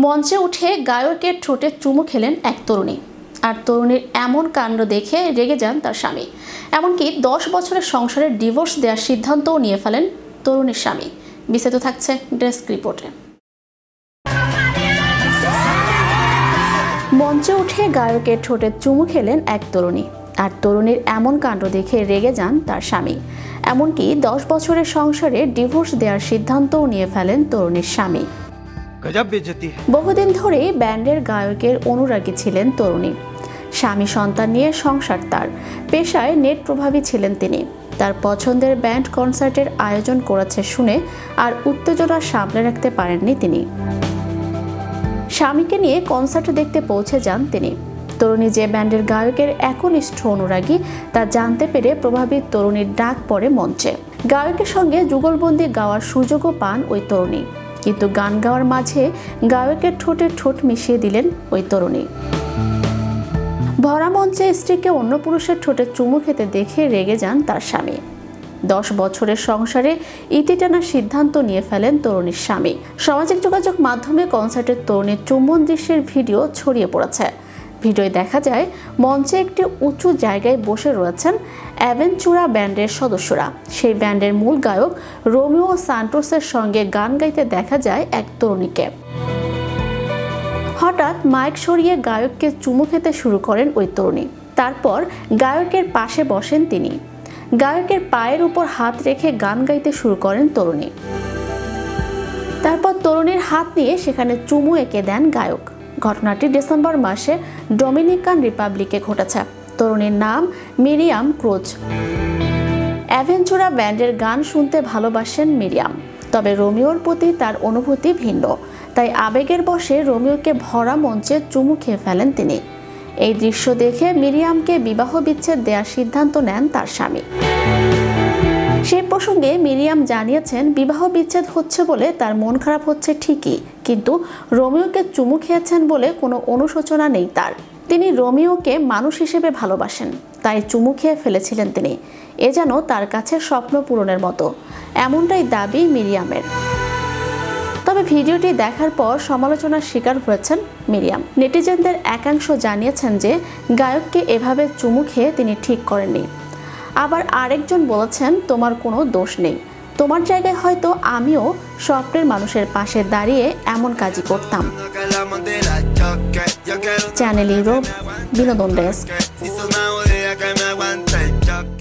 মঞ্চে উঠে গায়কের ঠোঁটে চুমু খেলেন এক তরুণী। আর তরুণীর এমন কাণ্ড দেখে রেগে যান তার স্বামী। এমনকি 10 বছরের সংসারের ডিভোর্স দেওয়ার সিদ্ধান্তও নিয়ে ফেলেন তরুণীর স্বামী। বিস্তারিত থাকছে ডেস্ক রিপোর্টে। মঞ্চে উঠে গায়কের ঠোঁটে চুমু খেলেন এক তরুণী। আর তরুণীর এমন কাণ্ড দেখে রেগে যান তার স্বামী। এমনকি 10 বছরের সংসারে ডিভোর্স দেওয়ার সিদ্ধান্তও নিয়ে ফেলেন তরুণীর স্বামী। বহুদিন ধরেই ব্যান্ডের গায়কের অনুরাগী ছিলেন তরুণী। স্বামী সন্তান নিয়ে সংসার তার। পেশায় নেট প্রভাবী ছিলেন তিনি। তার পছন্দের ব্যান্ড কনসার্টের আয়োজন করেছে শুনে আর উত্তেজনা সামলে রাখতে পারেননি তিনি। স্বামীকে নিয়ে কনসার্ট দেখতে পৌঁছে যান তিনি। তরুণী যে ব্যান্ডের গায়কের একনিষ্ঠ অনুরাগী তা জানতে পেরে প্রভাবিত তরুণীর ডাক পড়ে মঞ্চে। গায়কের সঙ্গে যুগলবন্দি গাওয়ার সুযোগও পান ওই তরুণী। কিন্তু গান গাওয়ার মাঝে গায়কের ঠোঁটে ঠোঁট মিশিয়ে দিলেন ওই তরুণী। ভরা মঞ্চে স্ত্রীকে অন্য পুরুষের ঠোঁটে চুমু খেতে দেখে রেগে যান তার স্বামী। 10 বছরের সংসারে ইতি টানার সিদ্ধান্ত নিয়ে ফেলেন তরুণীর স্বামী। সামাজিক যোগাযোগ মাধ্যমে কনসার্টের তরুণীর চুম্বন দৃশ্যের ভিডিও ছড়িয়ে পড়েছে। ভিডিওয় দেখা যায় মঞ্চে একটি উঁচু জায়গায় বসে রয়েছেন অ্যাভেঞ্চুরা ব্যান্ডের সদস্যরা। সেই ব্যান্ডের মূল গায়ক রোমিও সান্টোসের সঙ্গে গান গাইতে দেখা যায় এক তরুণীকে। হঠাৎ মাইক সরিয়ে গায়ককে চুমু খেতে শুরু করেন ওই তরুণী। তারপর গায়কের পাশে বসেন তিনি। গায়কের পায়ের উপর হাত রেখে গান গাইতে শুরু করেন তরুণী। তারপর তরুণীর হাত নিয়ে সেখানে চুমু এঁকে দেন গায়ক। ঘটনাটি ডিসেম্বর মাসে ডোমিনিকান রিপাবলিকে ঘটেছে। তরুণীর নাম মিরিয়াম ক্রুজ। অ্যাভেঞ্চুরা ব্যান্ডের গান শুনতে ভালোবাসেন মিরিয়াম। তবে রোমিওর প্রতি তার অনুভূতি ভিন্ন। তাই আবেগের বশে রোমিওকে ভরা মঞ্চে চুমু খেয়ে ফেলেন তিনি। এই দৃশ্য দেখে মিরিয়ামকে বিবাহ বিচ্ছেদ দেওয়ার সিদ্ধান্ত নেন তার স্বামী। সেই প্রসঙ্গে মিরিয়াম জানিয়েছেন, বিবাহ বিচ্ছেদ হচ্ছে বলে তার মন খারাপ হচ্ছে ঠিকই, কিন্তু রোমিওকে চুমু খেয়েছেন বলে কোনো অনুশোচনা নেই তার। তিনি রোমিওকে মানুষ হিসেবে ভালোবাসেন, তাই চুমু খেয়ে ফেলেছিলেন তিনি। এ যেন তার কাছে স্বপ্ন পূরণের মতো, এমনটাই দাবি মিরিয়ামের। তবে ভিডিওটি দেখার পর সমালোচনার শিকার হয়েছেন মিরিয়াম। নেটিজেনদের একাংশ জানিয়েছেন যে গায়ককে এভাবে চুমু খেয়ে তিনি ঠিক করেননি। আবার আরেকজন বলেছেন, তোমার কোনো দোষ নেই, তোমার জায়গায় হয়তো আমিও স্বপ্নের মানুষের পাশে দাঁড়িয়ে এমন কাজই করতাম। চ্যানেল ইউরোপ, বিনোদন ডেস্ক।